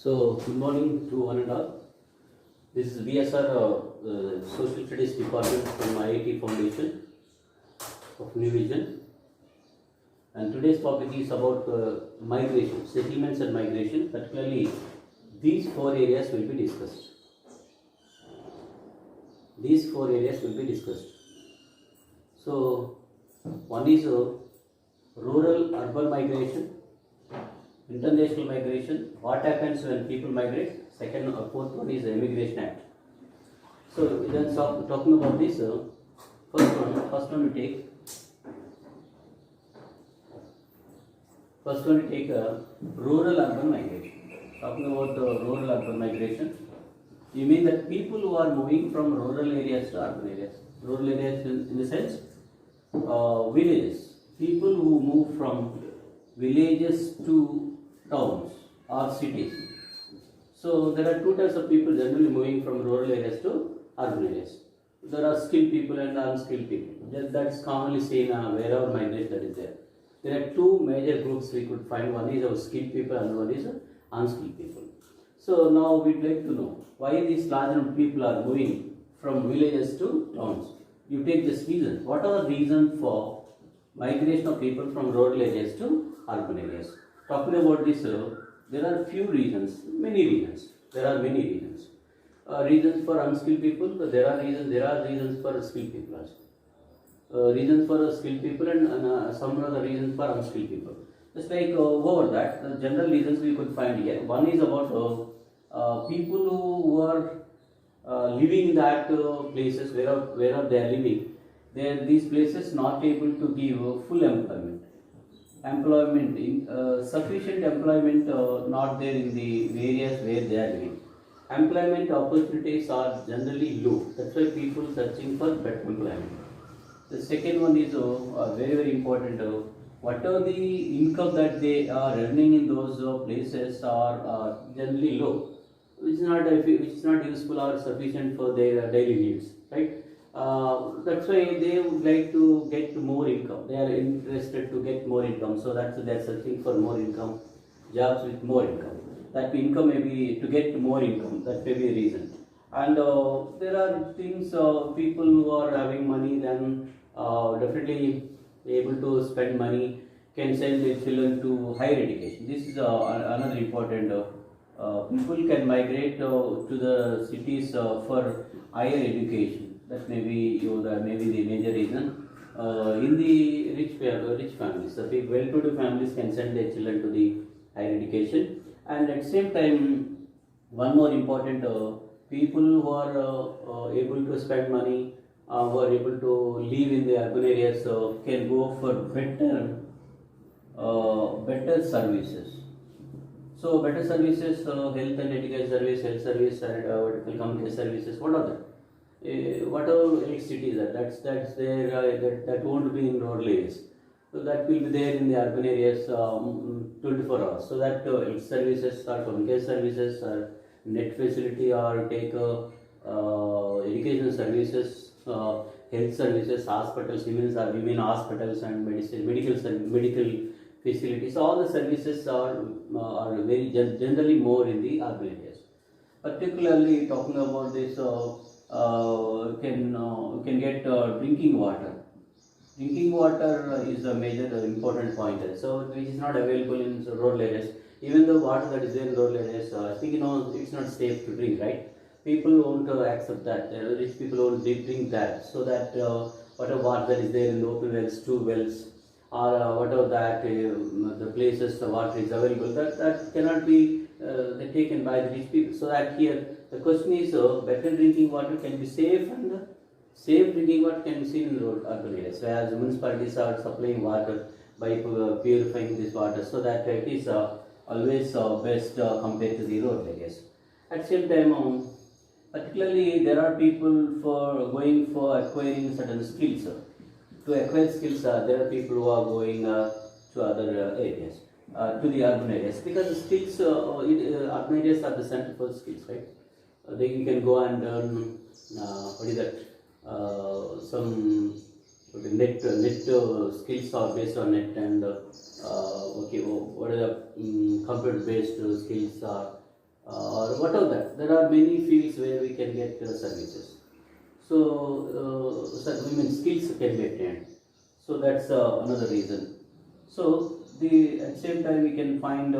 So, good morning to one and all. This is VSR Social Studies Department from IIT Foundation of New Vision. And today's topic is about migration, settlements and migration. Particularly, these four areas will be discussed. These four areas will be discussed. So, one is rural-urban migration, international migration, what happens when people migrate. Second or fourth one is the Immigration Act. So then talking about this, first one we take rural-urban migration. Talking about the rural-urban migration, you mean that people who are moving from rural areas to urban areas. Rural areas in the sense villages. People who move from villages to towns or cities. So there are two types of people generally moving from rural areas to urban areas. There are skilled people and unskilled people. That's commonly seen wherever migration that is there. There are two major groups we could find. One is our skilled people and one is unskilled people. So now we'd like to know why these large number of people are moving from villages to towns. You take this reason. What are the reasons for migration of people from rural areas to urban areas? Talking about this, there are few reasons, many reasons. There are many reasons. Reasons for unskilled people. There are reasons for skilled people also. Reasons for skilled people and some other reasons for unskilled people. Just like over that, the general reasons we could find here. One is about people who are living in that places wherever they are living. These places not able to give full employment. Sufficient employment not there in the areas where they are living. Employment opportunities are generally low. That's why people searching for better employment. The second one is very very important. Whatever the income that they are earning in those places are generally low, which is not useful or sufficient for their daily needs, right? That's why they would like to get more income. They are interested to get more income, so that's they are searching for more income, jobs with more income. That income may be to get more income. That may be a reason. And there are things people who are having money then definitely able to spend money can send their children to higher education. This is another important. People can migrate to the cities for higher education. That may be the major reason. In the rich families, the well-to-do families can send their children to the higher education, and at the same time, one more important, people who are able to spend money, who are able to live in the urban areas, can go for better services. So better services, health and education service, health service, and vertical communication services. What are that? Whatever electricity is that's there, that won't be in rural areas. So that will be there in the urban areas 24 hours. So that health services or communication services or net facility or take education services, health services, hospitals, women hospitals and medical facilities. All the services are very generally more in the urban areas. Particularly talking about this, can get drinking water. Drinking water is a major important point. So which is not available in rural areas. Even the water that is there in rural areas, I think it's not safe to drink, right? People won't accept that. Rich people won't drink that. So that whatever water that is there in the open wells, two wells, or whatever that the places the water is available, that cannot be taken by the rich people. So that here the question is, better drinking water can be safe, and safe drinking water can be seen in the urban areas, whereas the municipalities are supplying water by purifying this water, so that it is always best compared to the rural areas. At the same time, particularly there are people for going for acquiring certain skills. To acquire skills, there are people who are going to other areas, to the urban areas, because the skills, urban areas are the center for skills, right? Then you can go and learn what is that? Some net skills are based on net, and what are the computer based skills are or whatever that. There are many fields where we can get services. So, skills can be attained. So that's another reason. So at the same time we can find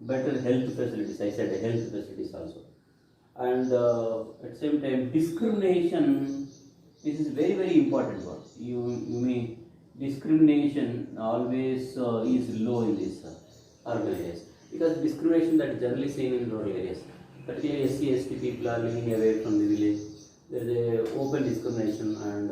better health facilities. I said health facilities also, and at the same time discrimination. This is very important one. You may discrimination always is low in these urban areas, because discrimination that is generally seen in rural areas, particularly SC ST people are living away from the village. There is a open discrimination and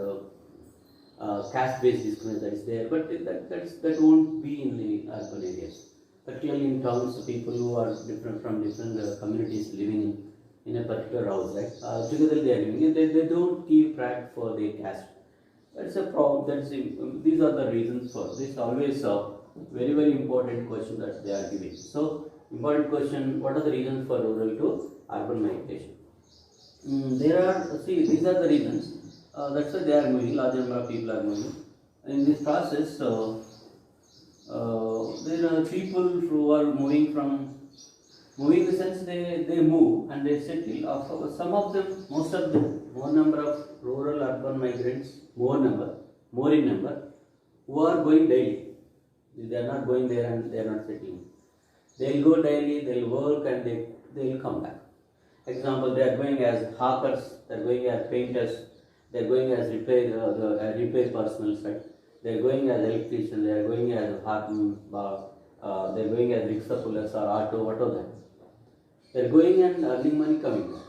caste-based discrimination that is there, but that won't be in the urban areas. Particularly in towns, people who are different from different communities living in a particular house, right? Together they are living. They don't keep track for their caste. That's a problem. These are the reasons for this. Always a very important question that they are giving. So important question: what are the reasons for rural to urban migration? These are the reasons. That's why they are moving. Larger number of people are moving. In this process, there are people who are moving in the sense they move and they settle. Some of them, most of them, more number of rural urban migrants, more in number, who are going daily. They are not going there and they are not settling. They'll go daily, they'll work and they'll come back. Example, they are going as hawkers, they are going as painters, they are going as repair personnel, right? They are going as electricians, they are going as they are going as rickshaw pullers or auto, whatever that. They are going and earning money coming back.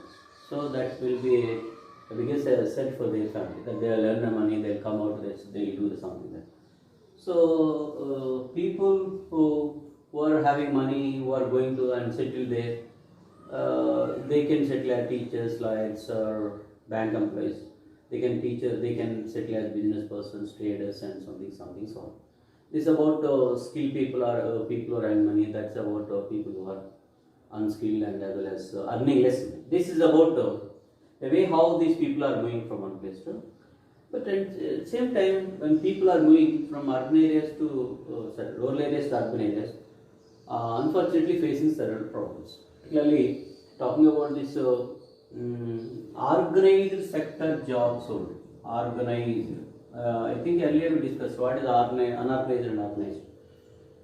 So that will be a biggest asset for their family. That they will earn the money, they will come out, they will do something there. So people who are having money, who are going to and settle there, they can settle as teachers, lawyers, or bank employees. They can settle as business persons, traders, and something so on. This is about skilled people or people who are earning money. That's about people who are unskilled and as well as earning less. This is about the way how these people are moving from one place to. But at the same time, when people are moving from urban areas to rural areas to urban areas, unfortunately facing several problems. Particularly talking about this organized sector jobs only. Organized. I think earlier we discussed what is unorganized and organized.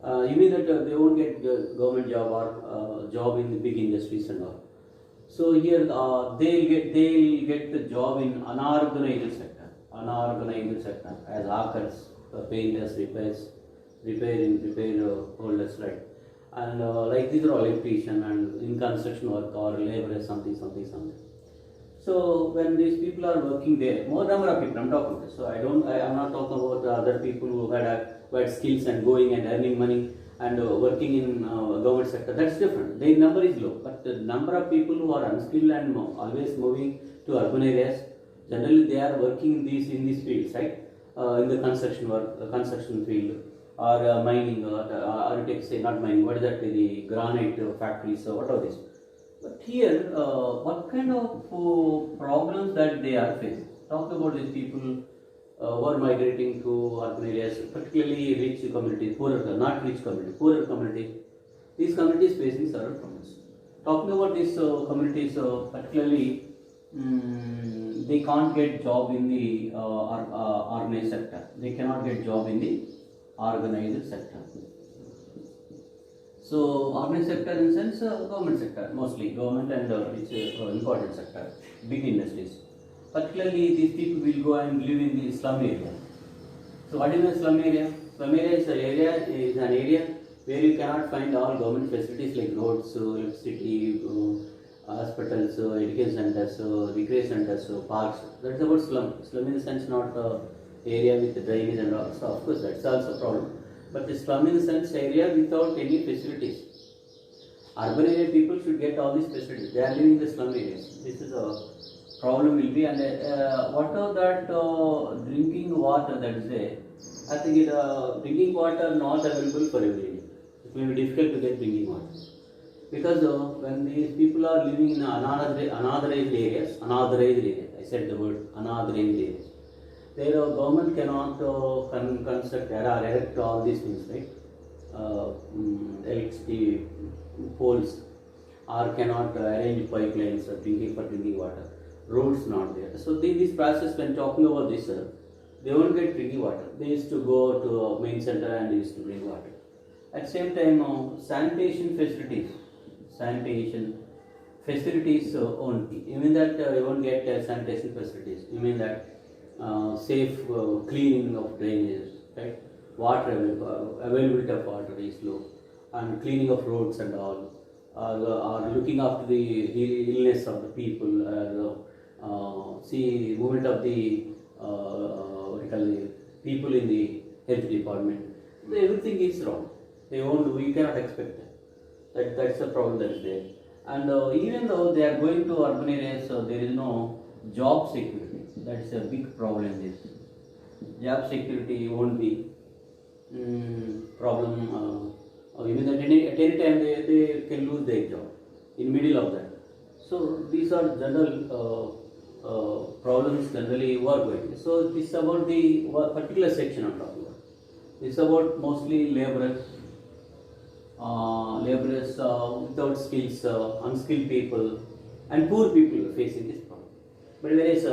You mean that they won't get government job or job in the big industries and all. So here they'll get the job in unorganized sector as hawkers, painters, repair holders, right? And like these are all electrician and in construction work or laborers, something. So when these people are working there, more number of people I'm talking about. So I'm not talking about the other people who had skills and going and earning money and working in government sector. That's different. Their number is low, but the number of people who are unskilled and always moving to urban areas, generally they are working in these fields, right? In the construction field or mining or take say not mining. What is that? The granite factories. So what are these? But here, what kind of problems that they are facing? Talk about these people who are migrating to urban areas, particularly rich communities, poorer communities. These communities facing several problems. Talking about these communities, particularly, they can't get job in the organized sector. They cannot get job in the organized sector. So organized sector in the sense government sector, mostly government and it's an important sector, big industries. Particularly these people will go and live in the slum area. So what is a slum area? Slum area is an area where you cannot find all government facilities like roads, electricity, hospitals, education centers, recreation centers, parks. That's about slum. Slum in the sense not area with drainage and all. So of course that's also a problem. But the slum in the sense area without any facilities. Urban area people should get all these facilities. They are living in the slum areas. This is a problem will be, and whatever that drinking water that is there, I think drinking water not available for everybody. It may be difficult to get drinking water. Because when these people are living in unorganized areas, I said the word unorganized areas, their government cannot construct or erect all these things, right? Electricity poles or cannot arrange pipelines for drinking water. Roads not there. So this process, when talking about this, they won't get drinking water. They used to go to a main center and they used to drink water. At the same time, sanitation facilities only. You mean that you won't get sanitation facilities. You mean that safe cleaning of drainages, right? Water availability of water is low, and cleaning of roads and all, or looking after the illness of the people, see movement of the what you call the people in the health department. Everything is wrong. They won't. We cannot expect that. That's the problem that is there. And even though they are going to urban areas, there is no job security. That's a big problem. This job security won't be problem. Even at any time they can lose their job in middle of that. So these are general problems generally who are going. So this is about the particular section I'm talking about. This is about mostly laborers without skills, unskilled people, and poor people facing this problem. But whereas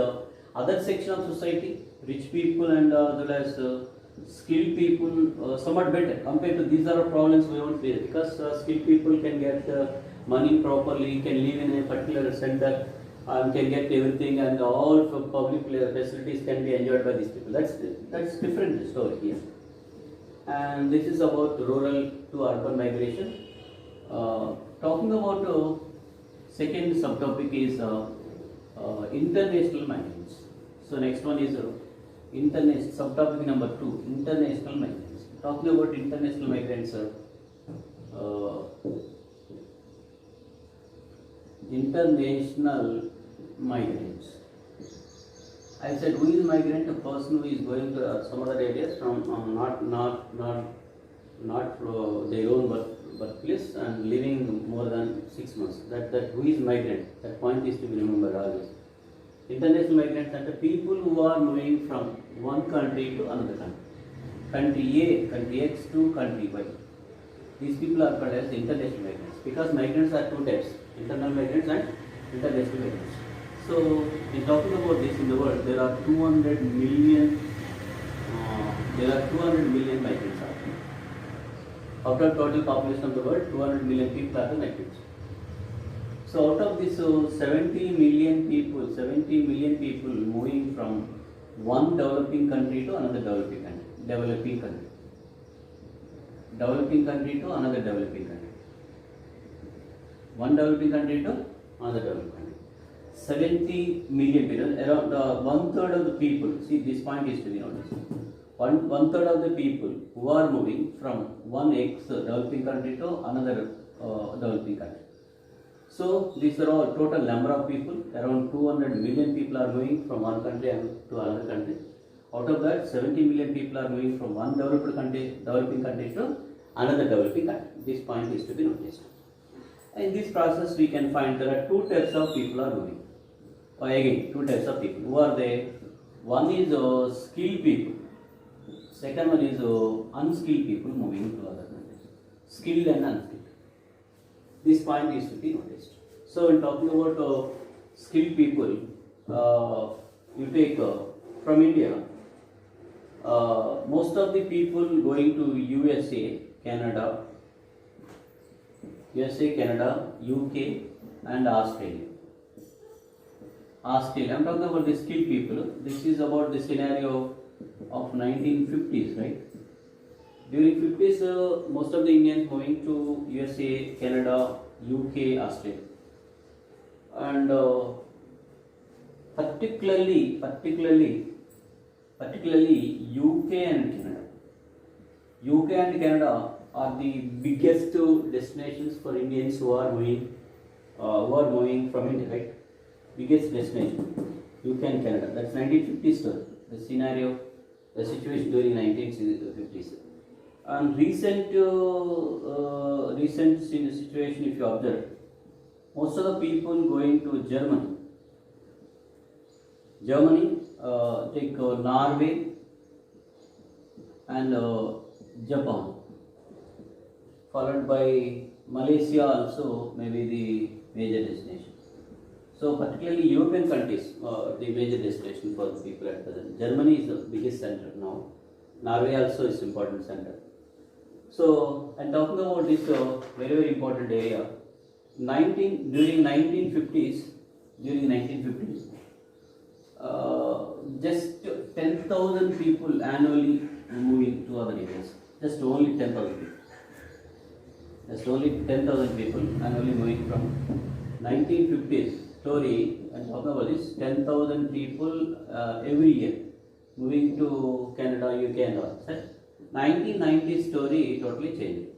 other section of society, rich people and as well as skilled people, somewhat better compared to these are problems we won't face, because skilled people can get money properly, can live in a particular center, and can get everything, and all public facilities can be enjoyed by these people. That's different story here. And this is about rural to urban migration. Talking about second subtopic is international migrants. So next one is international subtopic number 2, international migrants. Talking about international migrants, international migrants. I said, who is migrant? A person who is going to some other areas from not their own birthplace and living more than 6 months. That who is migrant? That point is to be remembered always. International migrants are the people who are moving from one country to another country. Country A, country X to country Y. These people are called as international migrants, because migrants are two types: internal migrants and international migrants. So, in talking about this in the world, there are 200 million. There are 200 million migrants out there. Out of total population of the world, 200 million people are the migrants. So, out of this 70 million people moving from one developing country to another developing country. Developing country to another developing country. One developing country to another developing country. 70 million people, around one third of the people, see this point is to be noticed. One third of the people who are moving from one X developing country to another developing country. So these are all total number of people. Around 200 million people are moving from one country to another country. Out of that, 70 million people are moving from one developing country to another developing country. This point is to be noticed. In this process, we can find there are two types of people are moving. Again, two types of people. Who are they? One is skilled people. Second one is unskilled people moving to other countries. Skilled and unskilled. This point is to be noticed. So, when talking about skilled people, you take from India, most of the people going to USA, Canada, UK, and Australia. I'm talking about the skilled people. This is about the scenario of 1950s, right? During 50s, most of the Indians moving to USA, Canada, UK, Australia, and particularly UK and Canada. UK and Canada are the biggest destinations for Indians who are moving from India, right? Biggest destination, UK and Canada. That's 1950s story. The scenario, the situation during 1950s. And recent situation, if you observe, most of the people going to Germany, take Norway and Japan. followed by Malaysia also maybe the major destination. So particularly European countries, the major destination for the people at present. Germany is the biggest center now. Norway also is important center. So, and talking about this very very important area, during 1950s, just 10,000 people annually moving to other areas. Just only 10,000 people. Just only 10,000 people annually moving from 1950s story. And talking about this, 10,000 people every year moving to Canada, UK and all. 1990 story totally changed.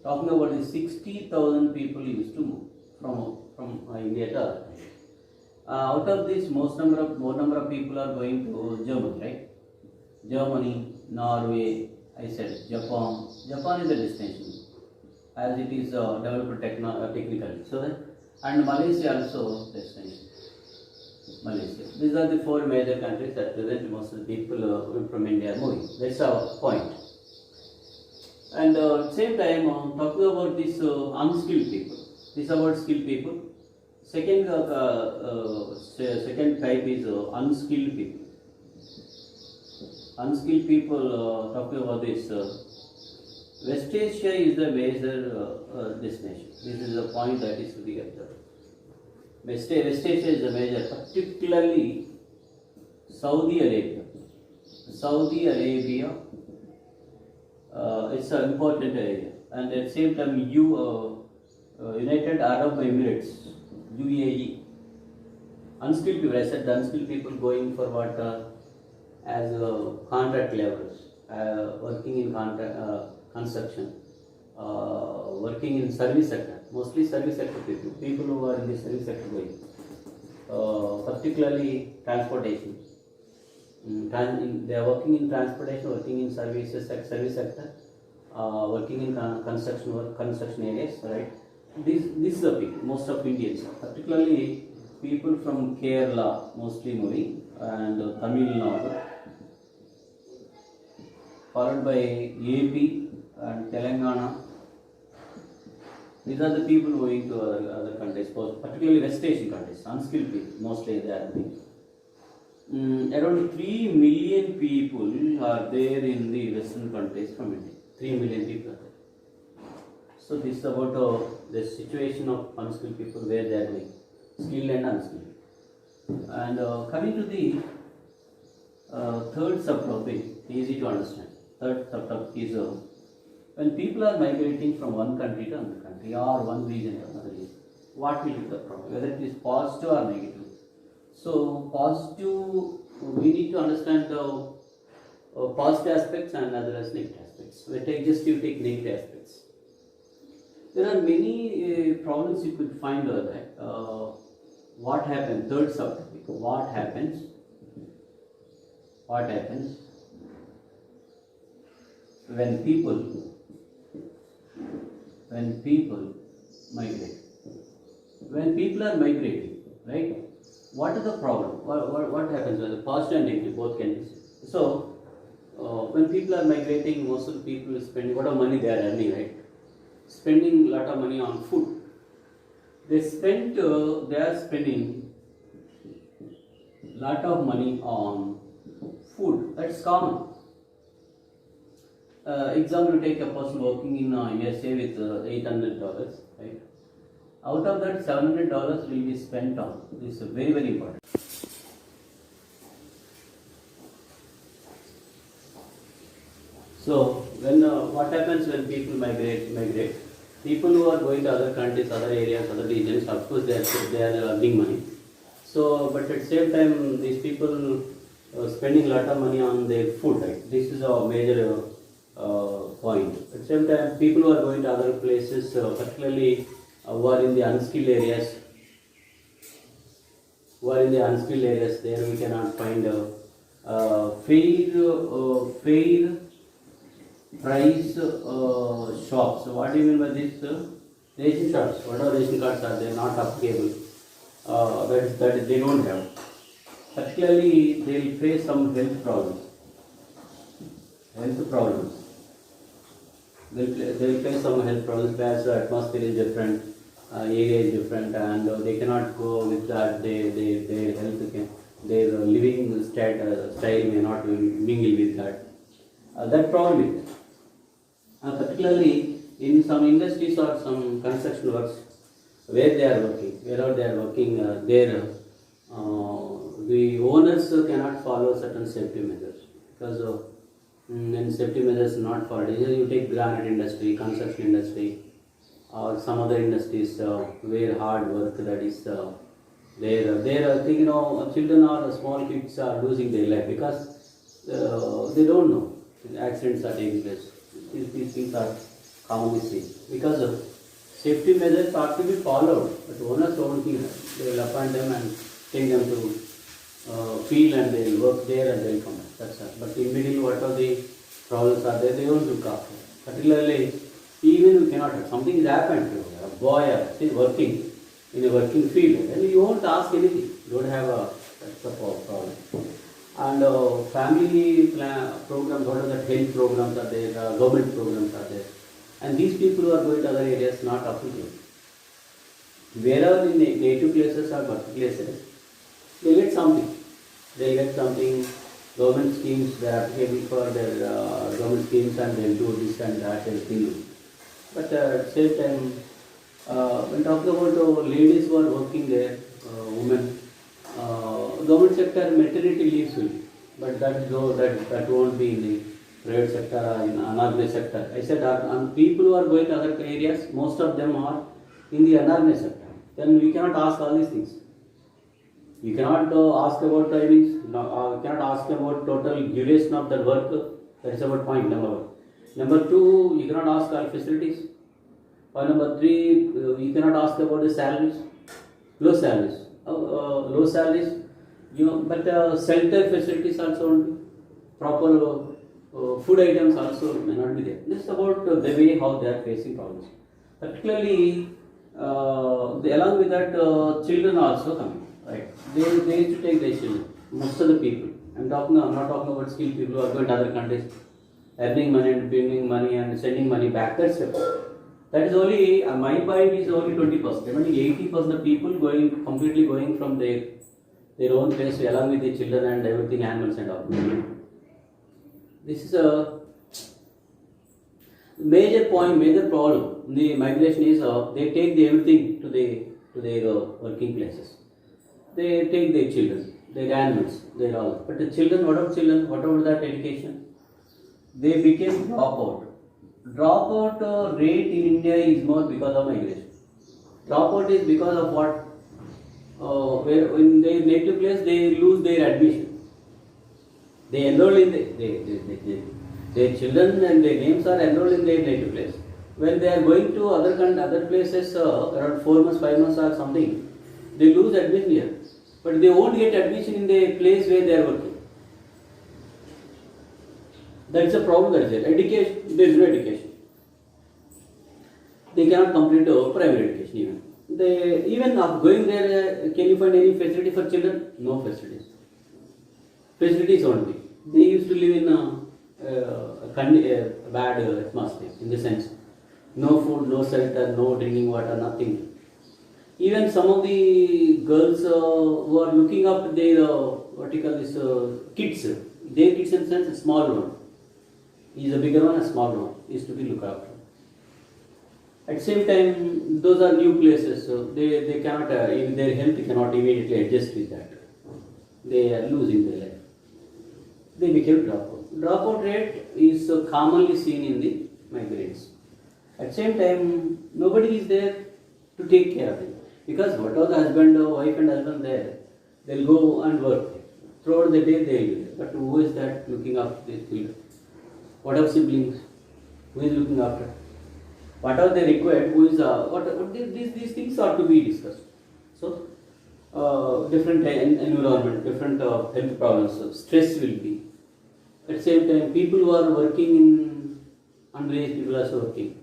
Talking about the 60,000 people used to move from India to other countries. Out of this, more number of people are going to Germany, right? Germany, Norway, I said Japan. Japan is the destination as it is developed technically. So and Malaysia also destination. Malaysia. These are the four major countries that present most of the people from India are moving. That's our point. And at the same time, talking about this unskilled people. This is about skilled people. Second type is unskilled people. Unskilled people, talking about this, West Asia is the major destination. This is a point that is to be observed. West Asia is the major, particularly Saudi Arabia. Saudi Arabia, it's an important area. And at the same time, United Arab Emirates, UAE. Unskilled people, I said the unskilled people going for what as contract laborers, working in construction, working in service sector, mostly service sector people who are in the service sector going, particularly transportation. They are working in transportation, working in service sector, working in construction areas, right? This is the people, most of Indians, particularly people from Kerala, mostly moving, and Tamil Nadu, followed by AP and Telangana. These are the people moving to other countries, particularly West Asian countries, unskilled people, mostly they are moving. Around 3 million people are there in the Western countries from India. 3 million people are there. So this is about the situation of unskilled people, where they are going, skilled and unskilled. And coming to the third subtopic, easy to understand. Third subtopic is when people are migrating from one country to another country or one region to another region, what will be the problem, whether it is positive or negative. So positive, we need to understand the positive aspects and as well as negative aspects. You take negative aspects. There are many problems you could find that. What happens? Third subtopic. What happens when people migrate? When people are migrating, right? What is the problem? What happens when the positive and negative both can be seen? So when people are migrating, most of the people are spending whatever money they are earning, right? Spending a lot of money on food. They are spending a lot of money on food. That's common. Example, you take a person working in USA with $800, right? Out of that, $700 will be spent on. This is very, very important. So, when what happens when people migrate? People who are going to other countries, other areas, other regions, of course they are earning money. So, but at the same time, these people spending a lot of money on their food, right? This is a major point. At the same time, people who are going to other places, particularly who are in the unskilled areas, there we cannot find fair price shops. So what do you mean by this? Ration shops. Whatever ration cards are, they are not applicable. That they don't have. Particularly, they will face some health problems. They'll face some health problems where the atmosphere is different, area is different, and they cannot go with that. Their health can, their living style may not mingle with that. That problem is particularly in some industries or some construction works where they are working, wherever they are working, the owners cannot follow certain safety measures because when safety measures are not followed. Either you take granite industry, construction industry, or some other industries where hard work that is there. I think children or small kids are losing their life because they don't know accidents are taking place. These things are commonly seen because safety measures are to be followed, but owners don't think that. They will appoint them and take them to field and they will work there and they will come back. That's all. But in middle, what are the problems are there, they don't look after. Particularly, even you cannot have something has happened to a boy still working in a working field, and you won't ask anything. You don't have that's the problem. And family programs, what are the health programs are there, government programs are there. And these people who are going to other areas not applicable. Wherever in the native places or birthplaces, they get something. They get something, government schemes, they are applicable for their government schemes and they'll do this and that, everything. But at the same time, when talking about ladies who are working there, women, government sector maternity leaves will be, but that won't be in the private sector or in unorganized sector. I said people who are going to other areas, most of them are in the unorganized sector. Then we cannot ask all these things. We cannot ask about timings, we cannot ask about total duration of the work. That is about point number one. Number two, you cannot ask all facilities. Point number three, you cannot ask about the salaries, low salaries. Low salaries, but shelter facilities also won't be. Proper food items also may not be there. This is about the way how they are facing problems. Particularly, along with that, children also coming. Right? They used to take their children. Most of the people. I'm not talking about skilled people who are going to other countries, earning money and bringing money and sending money back. That's it. That is only, my point is only 20%. Remaining 80% of people completely going from their own place along with the children and everything, animals and all. This is a major problem in the migration is they take everything to their working places. They take their children, their animals, their all. But the children, what about that education? They became dropout. Dropout rate in India is more because of migration. Dropout is because of what? Where in their native place they lose their admission. They enroll in their children and their names are enrolled in their native place. When they are going to other places, around 4 months, 5 months or something, they lose admission here. But they won't get admission in the place where they are working. That's a problem that is there. Education, there is no education. They cannot complete private education even. Even going there, can you find any facility for children? No facilities. Facilities only. They used to live in a bad atmosphere, in the sense, no food, no shelter, no drinking water, nothing. Even some of the girls who are looking up their kids, their kids in the sense a small one. Is a bigger one, a small one is to be looked after. At the same time, those are new places, so they cannot, in their health cannot immediately adjust with that. They are losing their life. They became dropout. Dropout rate is commonly seen in the migrants. At the same time, nobody is there to take care of them. Because whatever the wife and husband there, they'll go and work. Throughout the day they'll be there. But who is that looking after the children? What are siblings? Who is looking after? What are they required? Who is these things are to be discussed. So different environment, different health problems, so stress will be. At the same time, people who are working in underage people are also working.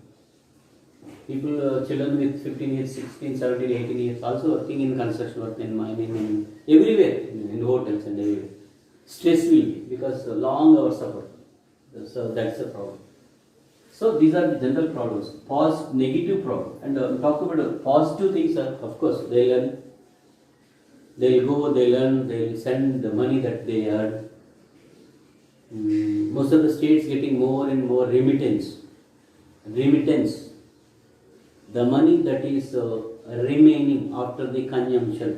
People, children with 15 years, 16, 17, 18 years also working in construction work, in mining, in everywhere, in hotels and everywhere. Stress will be because long hours of work. So that's the problem. So these are the general problems. Negative problem. And talk about positive things. Of course, they learn. They'll go, they learn, they'll send the money that they earn. Most of the states getting more and more remittance. The money that is remaining after the consumption.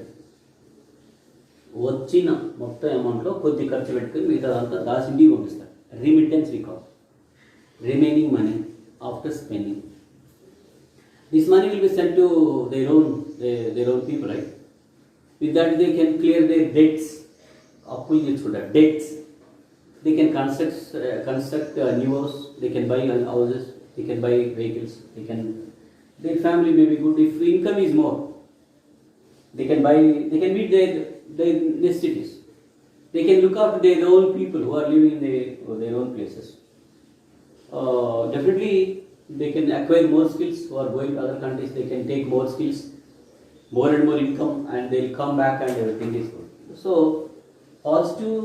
వచ్చిన మొత్తం అమౌంట్లో కొద్ది ఖర్చు పెట్టుకుని మిగతాదంతా దాసి ఇంటికి పంపిస్తారు. Remittance we call. Remaining money after spending. This money will be sent to their own people, right? With that they can clear their debts. అప్పులు తెచ్చుకుంటారు. Debts. They can construct new house. They can buy houses. They can buy vehicles. Their family may be good. If income is more, they can meet their necessities. They can look after their own people who are living in their own places. Definitely, they can acquire more skills who are going to other countries. They can take more skills, more and more income, and they'll come back and everything is good. So, positive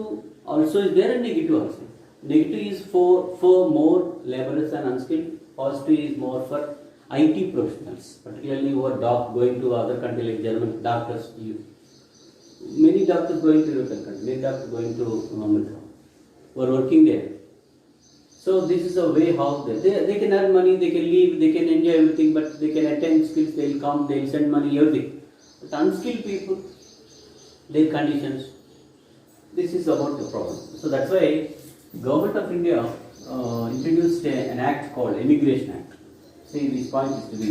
also is there and negative also. Negative is for more laborers and unskilled. Positive is more for IT professionals, particularly who are going to other countries like German doctors. Many doctors going to European countries, many doctors going to America, who are working there. So this is a way how they can earn money, they can live, they can enjoy everything, but they can attend skills, they'll come, they'll send money, everything. But unskilled people, their conditions, this is about the problem. So that's why Government of India introduced an act called Immigration Act. See, this point is to be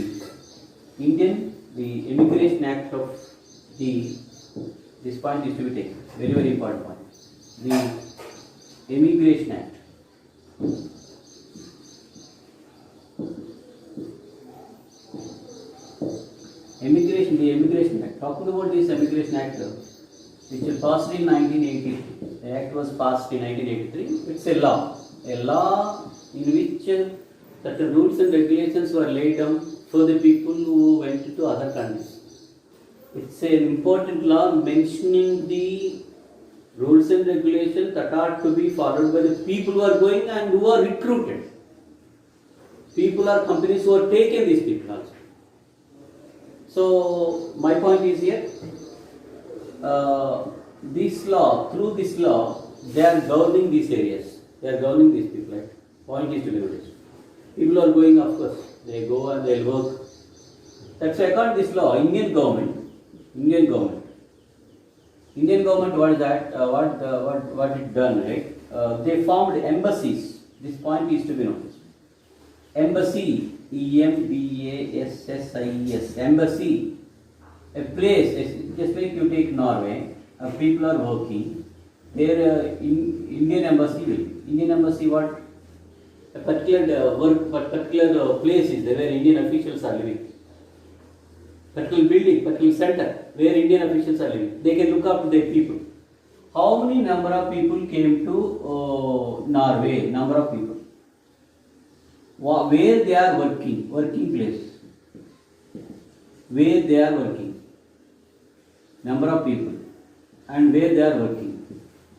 the Immigration Act of this point is to be taken. Very, very important point. The Immigration Act. The Immigration Act. Talking about this Immigration Act, which was passed in 1983. The Act was passed in 1983. It's a law in which that the rules and regulations were laid down for the people who went to other countries. It's an important law mentioning the rules and regulations that are to be followed by the people who are going and who are recruited. People are companies who are taken these people also. So my point is here, through this law, they are governing these areas. They are governing these people. Right? Point is to be noticed. People are going, of course, they go and they'll work. That's why according to this law, Indian government, what is that? What it done, right? They formed embassies. This point is to be noticed. Embassy, EMBASSIES, embassy, a place. Just like you take Norway, people are working. There, Indian embassy will. Indian embassy what? A particular place is there where Indian officials are living. Particular building, particular center where Indian officials are living. They can look after their people. How many number of people came to Norway? Number of people. Where they are working place. Where they are working. Number of people. And where they are working.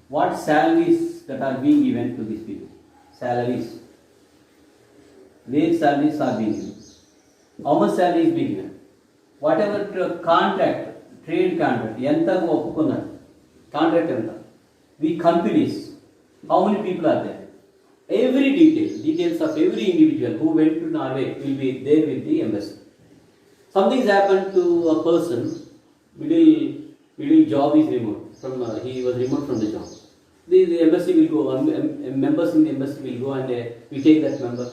What salaries that are being given to these people? Salaries. Where salaries are being given. How much salary is being given? Whatever contract, trade contract, enta oppukunnaru. Contract enta. We companies, how many people are there? Every details of every individual who went to Norway will be there with the embassy. Something's happened to a person, middle job is removed from, he was removed from the job. The embassy will go, members in the embassy will go and we take that member,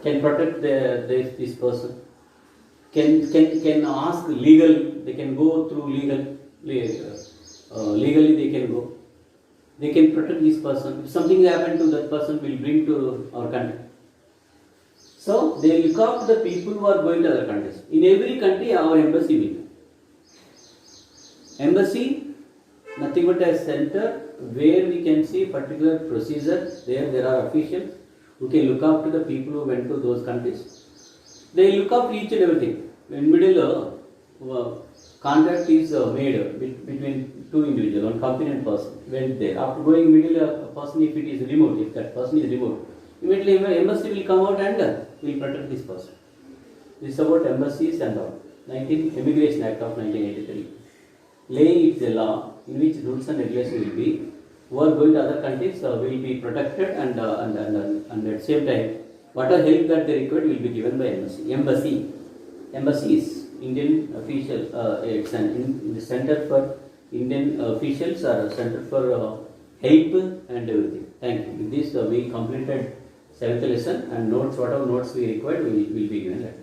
can protect this person, can ask legal, they can go through legally they can go. They can protect this person. If something happened to that person, we'll bring to our country. So they look after the people who are going to other countries. In every country, our embassy will be. Embassy, nothing but a center where we can see particular procedures. There are officials who can look after the people who went to those countries. They look after each and everything. In middle, contract is made between two individuals, one company and person went there. After going middle, a person, if that person is removed, Immediately embassy will come out and will protect this person. This is about embassies and all. 19 Immigration Act of 1983. Laying it a law in which rules and regulations will be, who are going to other countries will be protected and at the same time, whatever help that they require will be given by embassy. Embassy is Indian official. It's in the center for Indian officials or center for help and everything. Thank you. With this we completed 7th lesson, and notes, whatever notes we required will be given later.